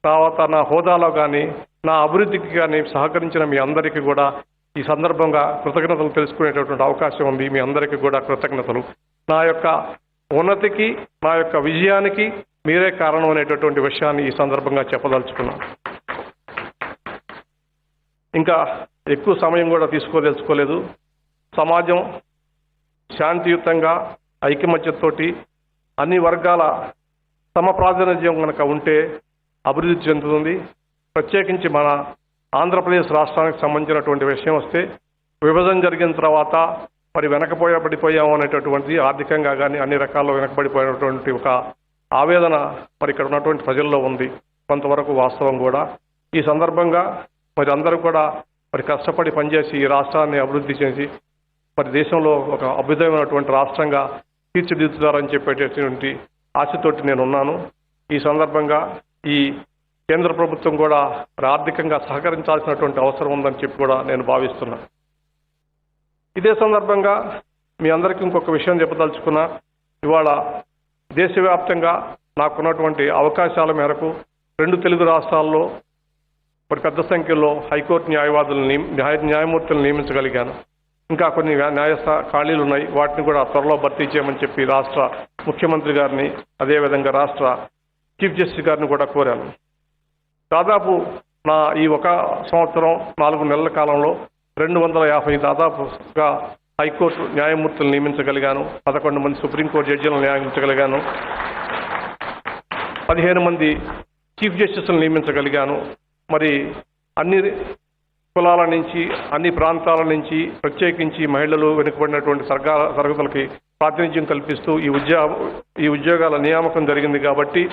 తర్వాత నా హోదాలో కానీ నా అభివృద్ధికి కానీ సహకరించిన మీ అందరికీ కూడా ఈ సందర్భంగా కృతజ్ఞతలు తెలుసుకునేటటువంటి అవకాశం ఉంది. మీ అందరికీ కూడా కృతజ్ఞతలు. నా యొక్క ఉన్నతికి, నా యొక్క విజయానికి మీరే కారణం అనేటటువంటి విషయాన్ని ఈ సందర్భంగా చెప్పదలుచుకున్నాను. ఇంకా ఎక్కువ సమయం కూడా తీసుకోదలుచుకోలేదు. సమాజం శాంతియుతంగా ఐకమత్యంతోటి అన్ని వర్గాల సమప్రాతినిధ్యం కనుక ఉంటే అభివృద్ధి చెందుతుంది. ప్రత్యేకించి మన ఆంధ్రప్రదేశ్ రాష్ట్రానికి సంబంధించినటువంటి విషయం వస్తే విభజన జరిగిన తర్వాత మరి వెనకబడిపోయాము అనేటటువంటిది ఆర్థికంగా కానీ అన్ని రకాల్లో వెనకబడిపోయినటువంటి ఒక ఆవేదన మరి ఇక్కడ ఉన్నటువంటి ప్రజల్లో ఉంది. కొంతవరకు వాస్తవం కూడా. ఈ సందర్భంగా మరి అందరూ కూడా మరి కష్టపడి పనిచేసి ఈ రాష్ట్రాన్ని అభివృద్ధి చేసి మరి దేశంలో ఒక అభ్యుదయమైనటువంటి రాష్ట్రంగా తీర్చిదిద్దుతారని చెప్పేటటువంటి ఆశతోటి నేను ఉన్నాను. ఈ సందర్భంగా ఈ కేంద్ర ప్రభుత్వం కూడా ఆర్థికంగా సహకరించాల్సినటువంటి అవసరం ఉందని చెప్పి కూడా నేను భావిస్తున్నాను. ఇదే సందర్భంగా మీ అందరికీ ఇంకొక విషయం చెప్పదలుచుకున్నా. ఇవాళ దేశవ్యాప్తంగా నాకున్నటువంటి అవకాశాల మేరకు 2 తెలుగు రాష్ట్రాల్లో మరి పెద్ద సంఖ్యలో హైకోర్టు న్యాయమూర్తులను నియమించగలిగాను. ఇంకా కొన్ని ఖాళీలు ఉన్నాయి. వాటిని కూడా త్వరలో భర్తీ చేయమని చెప్పి రాష్ట్ర ముఖ్యమంత్రి గారిని అదేవిధంగా రాష్ట్ర చీఫ్ జస్టిస్ గారిని కూడా కోరాను. దాదాపు నా ఈ 1 సంవత్సరం 4 నెలల కాలంలో 250 దాదాపుగా హైకోర్టు న్యాయమూర్తులను నియమించగలిగాను. 11 మంది సుప్రీంకోర్టు జడ్జీలను నియమించగలిగాను. 15 మంది చీఫ్ జస్టిస్లను నియమించగలిగాను. మరి అన్ని కులాల నుంచి, అన్ని ప్రాంతాల నుంచి, ప్రత్యేకించి మహిళలు వెనుకబడినటువంటి తరగతులకి ప్రాతినిధ్యం కల్పిస్తూ ఈ ఉద్యోగాల నియామకం జరిగింది. కాబట్టి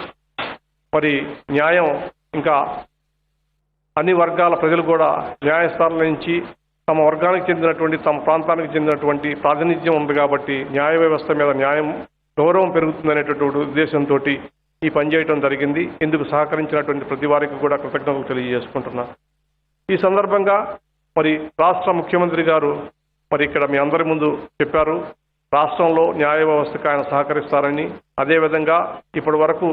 మరి న్యాయం ఇంకా అన్ని వర్గాల ప్రజలు కూడా న్యాయస్థానాల నుంచి తమ వర్గానికి చెందినటువంటి, తమ ప్రాంతానికి చెందినటువంటి ప్రాతినిధ్యం ఉంది. కాబట్టి న్యాయ వ్యవస్థ మీద గౌరవం పెరుగుతుందనేటటువంటి ఉద్దేశంతో ఈ పని చేయడం జరిగింది. ఇందుకు సహకరించినటువంటి ప్రతి వారికి కూడా కృతజ్ఞతలు తెలియజేసుకుంటున్నా. ఈ సందర్భంగా మరి రాష్ట్ర ముఖ్యమంత్రి గారు మరి ఇక్కడ మీ అందరి ముందు చెప్పారు, రాష్ట్రంలో న్యాయ వ్యవస్థకు ఆయన సహకరిస్తారని. అదేవిధంగా ఇప్పటి వరకు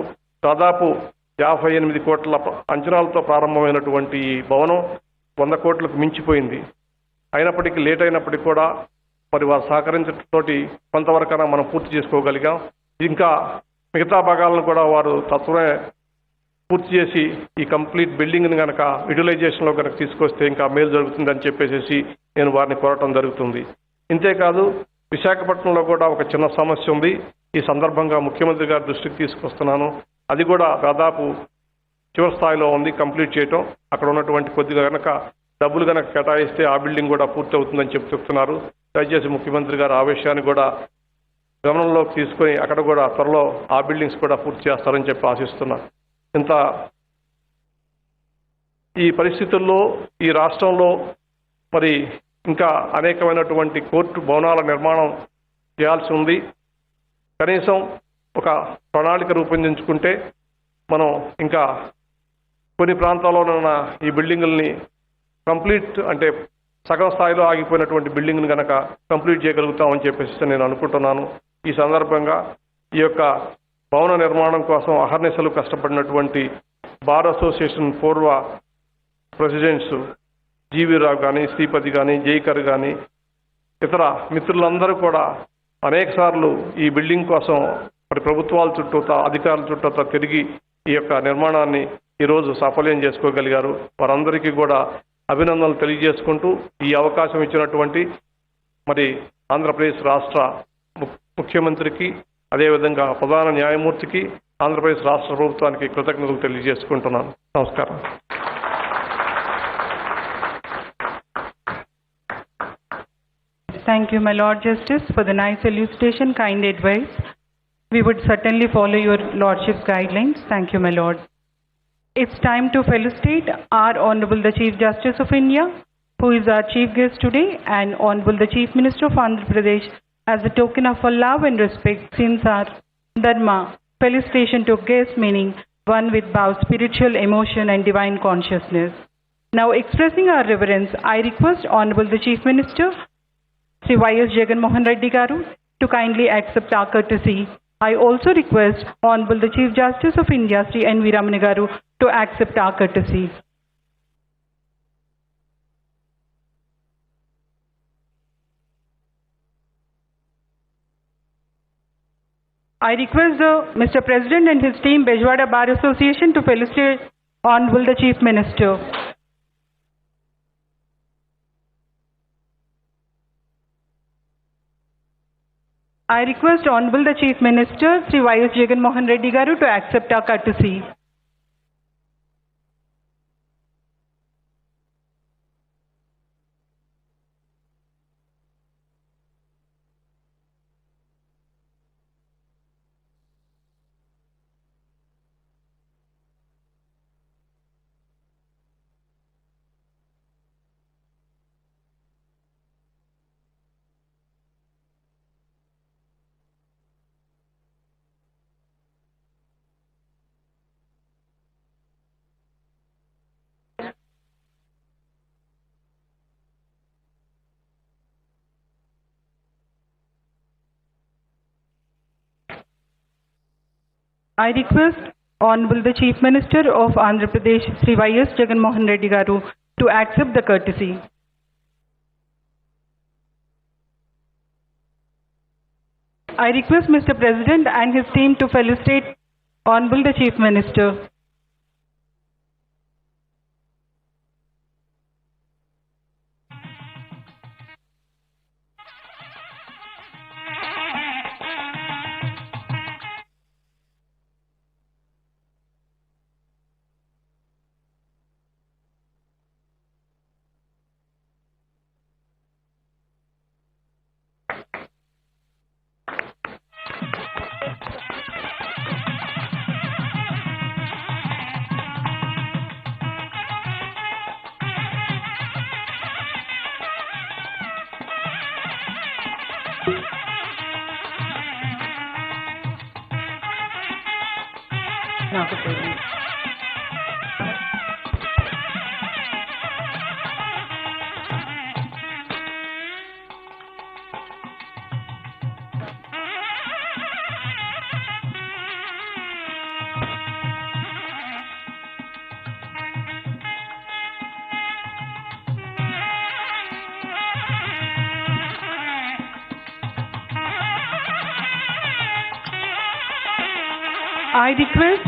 దాదాపు 58 కోట్ల అంచనాలతో ప్రారంభమైనటువంటి ఈ భవనం 100 కోట్లకు మించిపోయింది. అయినప్పటికీ లేట్ అయినప్పటికీ కూడా మరి వారు సహకరించడంతో కొంతవరకైనా మనం పూర్తి చేసుకోగలిగాం. ఇంకా మిగతా భాగాలను కూడా వారు తత్వమే పూర్తి చేసి ఈ కంప్లీట్ బిల్డింగ్ని కనుక యూటిలైజేషన్లో కనుక తీసుకొస్తే ఇంకా మేలు జరుగుతుందని చెప్పేసి నేను వారిని కోరటం జరుగుతుంది. ఇంతేకాదు విశాఖపట్నంలో కూడా ఒక చిన్న సమస్య ఉంది. ఈ సందర్భంగా ముఖ్యమంత్రి గారి దృష్టికి తీసుకొస్తున్నాను. అది కూడా దాదాపు చివరి స్థాయిలో ఉంది కంప్లీట్ చేయటం. అక్కడ ఉన్నటువంటి కొద్దిగా కనుక డబ్బులు కనుక కేటాయిస్తే ఆ బిల్డింగ్ కూడా పూర్తి అవుతుందని చెప్తున్నారు. దయచేసి ముఖ్యమంత్రి గారు ఆ విషయాన్ని కూడా గమనంలోకి తీసుకొని అక్కడ కూడా త్వరలో ఆ బిల్డింగ్స్ కూడా పూర్తి చేస్తారని చెప్పి ఆశిస్తున్నాను. ఇంత ఈ పరిస్థితుల్లో ఈ రాష్ట్రంలో మరి ఇంకా అనేకమైనటువంటి కోర్టు భవనాల నిర్మాణం చేయాల్సి ఉంది. కనీసం ఒక ప్రణాళిక రూపొందించుకుంటే మనం ఇంకా కొన్ని ప్రాంతాల్లో ఉన్న ఈ బిల్డింగుల్ని కంప్లీట్ అంటే సగం స్థాయిలో ఆగిపోయినటువంటి బిల్డింగ్ని కనుక కంప్లీట్ చేయగలుగుతామని చెప్పేసి నేను అనుకుంటున్నాను. ఈ సందర్భంగా ఈ యొక్క భవన నిర్మాణం కోసం అహర్నిశలు కష్టపడినటువంటి బార్ అసోసియేషన్ పూర్వ ప్రెసిడెంట్స్ జీవి రావు కానీ, శ్రీపతి కానీ, జైకర్ కానీ ఇతర మిత్రులందరూ కూడా అనేక సార్లు ఈ బిల్డింగ్ కోసం మరి ప్రభుత్వాల చుట్టూతా, అధికారుల చుట్టూతా తిరిగి ఈ యొక్క నిర్మాణాన్ని ఈరోజు సాఫల్యం చేసుకోగలిగారు. వారందరికీ కూడా అభినందనలు తెలియజేసుకుంటూ ఈ అవకాశం ఇచ్చినటువంటి మరి ఆంధ్రప్రదేశ్ రాష్ట్ర ముఖ్యమంత్రికి, అదేవిధంగా ప్రధాన న్యాయమూర్తికి, ఆంధ్రప్రదేశ్ రాష్ట్ర ప్రభుత్వానికి కృతజ్ఞతలు తెలియజేసుకుంటున్నాను. నమస్కారం.
Thank you, my Lord Justice, for the nice elucidation, kind advice. We would certainly follow your Lordship's guidelines. Thank you, my Lord. It's time to felicitate our Honorable the Chief Justice of India, who is our chief guest today, and Honorable the Chief Minister of Andhra Pradesh, as a token of our love and respect since our Dharma. Felicitation to guest meaning one with bow, spiritual emotion and divine consciousness. Now, expressing our reverence, I request Honorable the Chief Minister, Sri Y.S. Jagan Mohan Reddy Garu, to kindly accept our courtesy. I also request Honorable the Chief Justice of India, Sri N.V. Ramana Garu, to accept our courtesy. I request Mr. President and his team, Vijayawada Bar Association, to felicitate Honorable the Chief Minister. I request Honorable the Chief Minister, Sri Y.S. Jagan Mohan Reddy Garu, to accept our courtesy. I request Honorable the Chief Minister of Andhra Pradesh, Sri Y.S. Jagan Mohan Reddy Garu, to accept the courtesy. I request Mr. President and his team to felicitate Honorable the Chief Minister. I request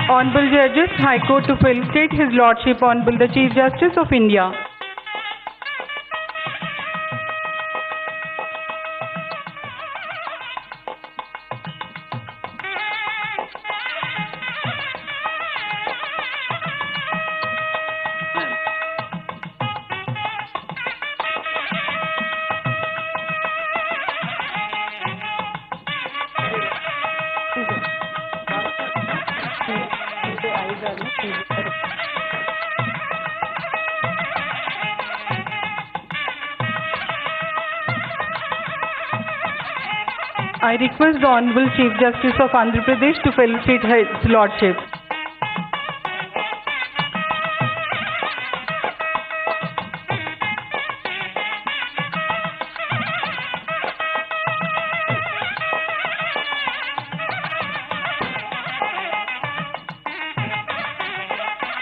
Honorable Judges, High Court, to felicitate His Lordship, Honorable the Chief Justice of India. I request the Honorable Chief Justice of Andhra Pradesh to felicitate His Lordship.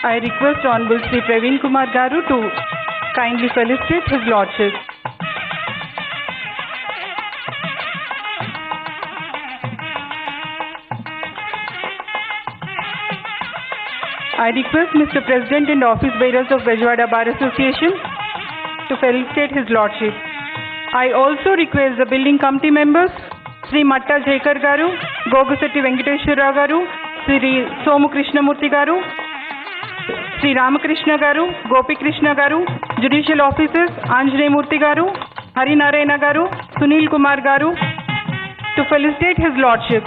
I request Honorable Sri Praveen Kumar Garu to kindly felicitate His Lordship. I request Mr. President and Office Bearers of Vijayawada Bar Association to felicitate His Lordship. I also request the building committee members, Sri Matta Jaikar Garu, Gogusetti Venkateshwara Garu, Sri Somu Krishnamurti Garu, Sri Ramakrishna Garu, Gopi Krishna Garu, Judicial Officers, Anjaney Murthy Garu, Hari Narayana Garu, Sunil Kumar Garu, to felicitate His Lordship.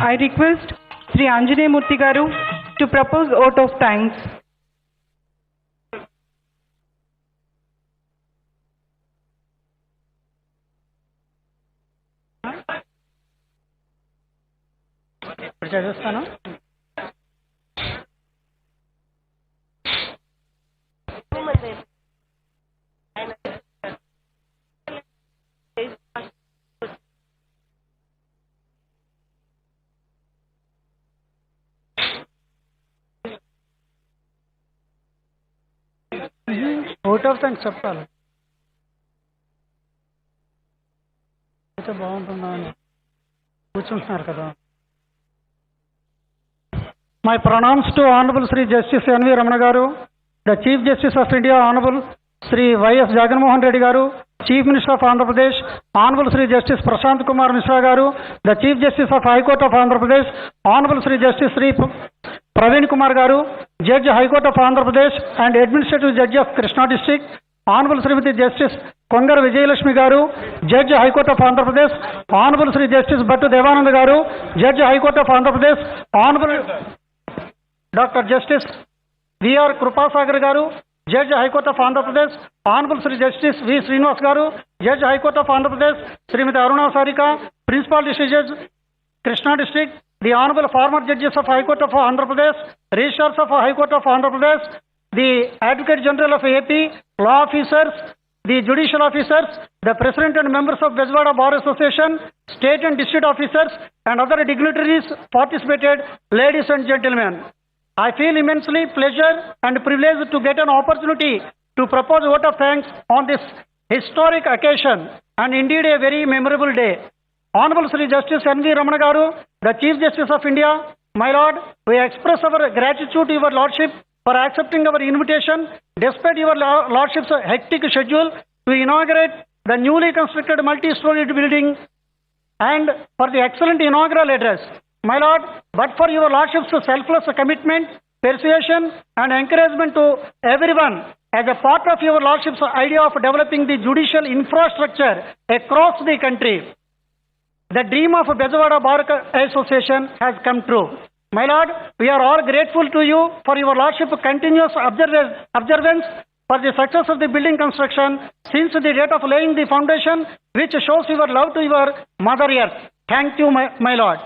I request Sri Anjaneya Murthy Garu to propose vote of thanks.
Vote of thanks చెప్పాలి అయితే బాగుంటుందా అని కూర్చుంటున్నారు కదా. My pronounce to honourable Shri justice NV Ramana garu, the chief justice of India honourable Shri YS Jaganmohan Reddy garu, chief minister of Andhra Pradesh honourable Shri justice Prashant Kumar Mishra garu, the chief justice of high court of Andhra Pradesh honourable Shri justice Shri Praveen Kumar garu, judge high court of Andhra Pradesh and administrative judge of Krishna district honourable Shrimati justice Kongara Vijayalakshmi garu, judge high court of Andhra Pradesh honourable Shri justice Bhattu Devanand garu, judge high court of Andhra Pradesh honourable doctor justice VR Kripasagar garu, judge high court of Andhra Pradesh honourable Shri justice V Srinivas garu, judge high court of Andhra Pradesh Shrimati Aruna Sarika, principal district judge Krishna district, the honorable former judges of High Court of Andhra Pradesh, registrars of High Court of Andhra Pradesh, the Advocate General of AP, law officers, the judicial officers, the president and members of Vijayawada Bar Association, state and district officers, and other dignitaries participated, ladies and gentlemen. I feel immensely pleasure and privilege to get an opportunity to propose vote of thanks on this historic occasion and indeed a very memorable day. Honorable Sri Justice N.V. Ramana Garu, the Chief Justice of India, my Lord, we express our gratitude to your Lordship for accepting our invitation despite your Lordship's hectic schedule to inaugurate the newly constructed multi-storied building and for the excellent inaugural address. My Lord, but for your Lordship's selfless commitment, persuasion and encouragement to everyone as a part of your Lordship's idea of developing the judicial infrastructure across the country, the dream of Vijayawada Bar Association has come true. My Lord, we are all grateful to you for your Lordship continuous observance for the success of the building construction since the date of laying the foundation, which shows your love to your Mother Earth. Thank you, my Lord.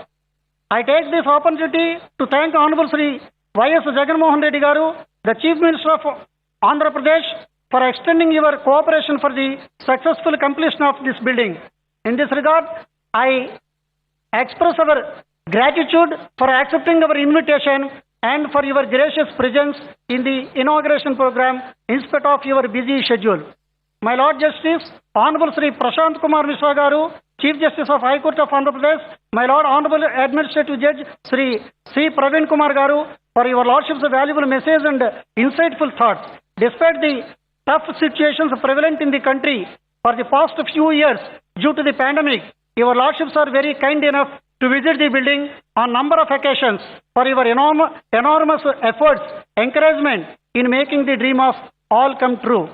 I take this opportunity to thank Honorable Sri Y.S. Jagan Mohan Reddy Garu, the Chief Minister of Andhra Pradesh, for extending your cooperation for the successful completion of this building. In this regard, I express our gratitude for accepting our invitation and for your gracious presence in the inauguration program in spite of your busy schedule. My Lord Justice, Honorable Sri Prashant Kumar Mishra Garu, Chief Justice of High Court of Andhra Pradesh, my Lord Honorable Administrative Judge Sri C. Praveen Kumar Garu, for your Lordship's valuable message and insightful thoughts. Despite the tough situations prevalent in the country for the past few years due to the pandemic, your Lordships are very kind enough to visit the building on number of occasions for your enormous efforts, encouragement in making the dream of all come true.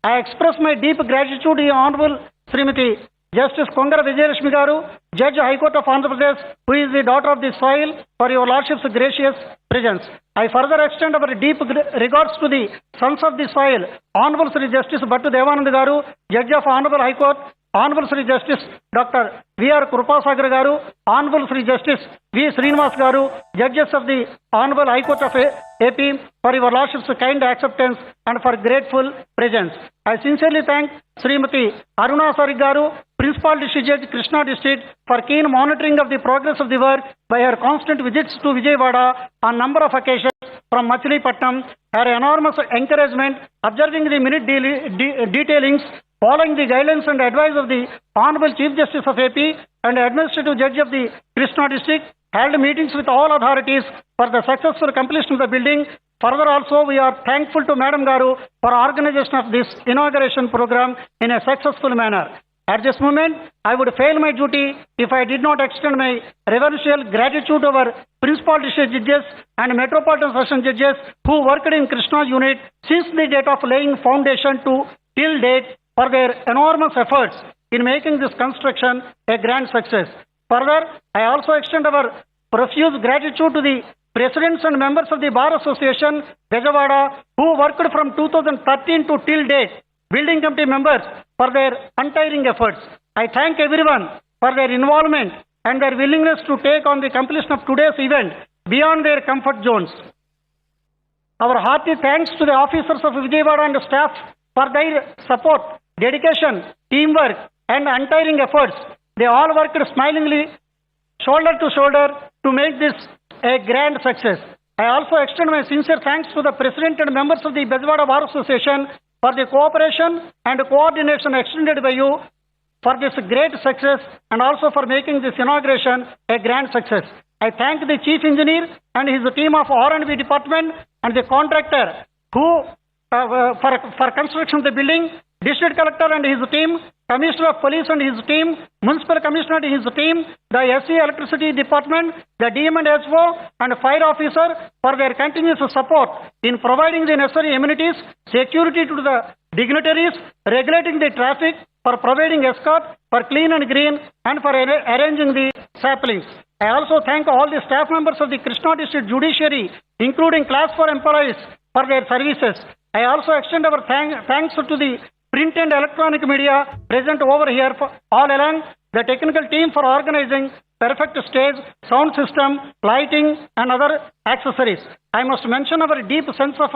I express my deep gratitude to Honorable Srimati Justice Kongara Vijayalakshmi Garu, Judge High Court of Andhra Pradesh, who is the daughter of the soil, for your Lordship's gracious presence. I further extend our deep regards to the sons of the soil, Honorable Sri Justice Bhattu Devanand Garu, Judge of Honorable High Court, Honorable Sri Justice Dr. V.R. Krupasagar Garu, Honorable Sri Justice V. Srinivas Garu, Judges of the Honorable High Court of AP, for your Lordship's kind acceptance and for grateful presence. I sincerely thank Srimati Aruna Sari Garu, Principal District Judge Krishna District, for keen monitoring of the progress of the work by her constant visits to Vijayawada on number of occasions from Machilipatnam, her enormous encouragement, observing the minute detailings, following the guidelines and advice of the Honorable Chief Justice of AP and Administrative Judge of the Krishna District, held meetings with all authorities for the successful completion of the building. Further also, we are thankful to Madam Garu for organization of this inauguration program in a successful manner. At this moment, I would fail my duty if I did not extend my reverential gratitude to our Principal District Judges and Metropolitan Session Judges who worked in Krishna unit since the date of laying foundation to till date for their enormous efforts in making this construction a grand success. Further, I also extend our profuse gratitude to the presidents and members of the Bar Association, Vijayawada, who worked from 2013 to till date, building committee members for their untiring efforts. I thank everyone for their involvement and their willingness to take on the completion of today's event beyond their comfort zones. Our hearty thanks to the officers of Vijayawada and staff for their support, dedication, teamwork, and untiring efforts. They all worked smilingly, shoulder to shoulder, to make this a grand success. I also extend my sincere thanks to the President and members of the Vijayawada Bar Association for the cooperation and coordination extended by you for this great success and also for making this inauguration a grand success. I thank the Chief Engineer and his team of R&B department and the contractor who for construction of the building, District Collector and his team, Commissioner of Police and his team, Municipal Commissioner and his team, the SC Electricity Department, the DM and SO and Fire Officer for their continuous support in providing the necessary amenities, security to the dignitaries, regulating the traffic, for providing escort, for clean and green, and for arranging the saplings. I also thank all the staff members of the Krishna District Judiciary, including Class 4 employees, for their services. I also extend our thanks to the print and electronic media present over here for all along, the technical team for organizing perfect stage, sound system, lighting, and other accessories. I must mention our deep sense of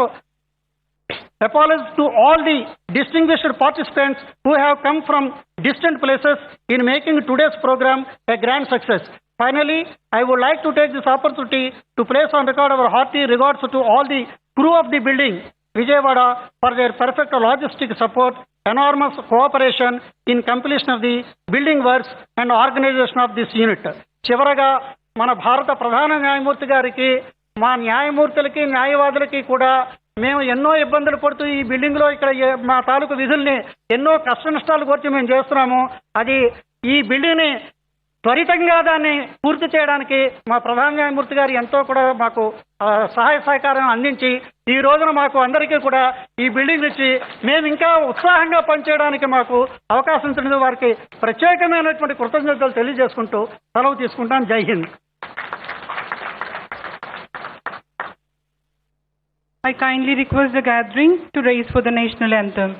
apologies to all the distinguished participants who have come from distant places in making today's program a grand success. Finally, I would like to take this opportunity to place on record our hearty regards to all the crew of the building, Vijayawada, for their perfect logistic support, enormous cooperation in completion of the building works and organization of this unit. చివరగా మన భారత ప్రధాన న్యాయమూర్తి గారికి, మా న్యాయమూర్తులకి, న్యాయవాదులకి కూడా మేము ఎన్నో ఇబ్బందులు పడుతూ ఈ బిల్డింగ్ లో ఇక్కడ మా తాలూకు విధుల్ని ఎన్నో కష్ట నష్టాలు కోర్చి మేము చేస్తున్నాము. అది ఈ బిల్డింగ్ ని త్వరితంగా దాన్ని పూర్తి చేయడానికి మా ప్రధాన న్యాయమూర్తి గారు ఎంతో కూడా మాకు సహాయ సహకారం అందించి ఈ రోజున మాకు అందరికీ కూడా ఈ బిల్డింగ్ ఇచ్చి మేము ఇంకా ఉత్సాహంగా పనిచేయడానికి మాకు అవకాశం ఇచ్చిన వారికి ప్రత్యేకమైనటువంటి కృతజ్ఞతలు తెలియజేసుకుంటూ సెలవు తీసుకుంటాను. జై Hind.
I kindly request the gathering to raise for the national anthem.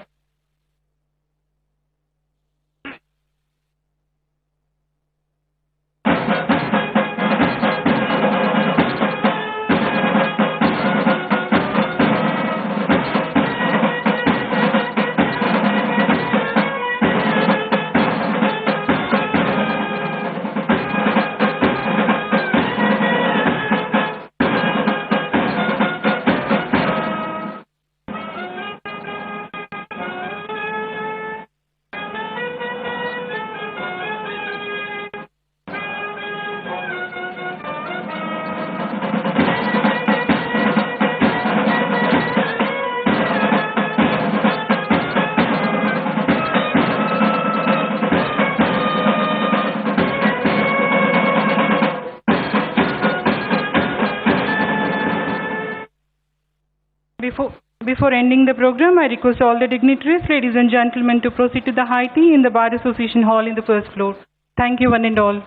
Before ending the program, I request all the dignitaries, ladies and gentlemen, to proceed to the high tea in the Bar Association Hall in the first floor. Thank you one and all.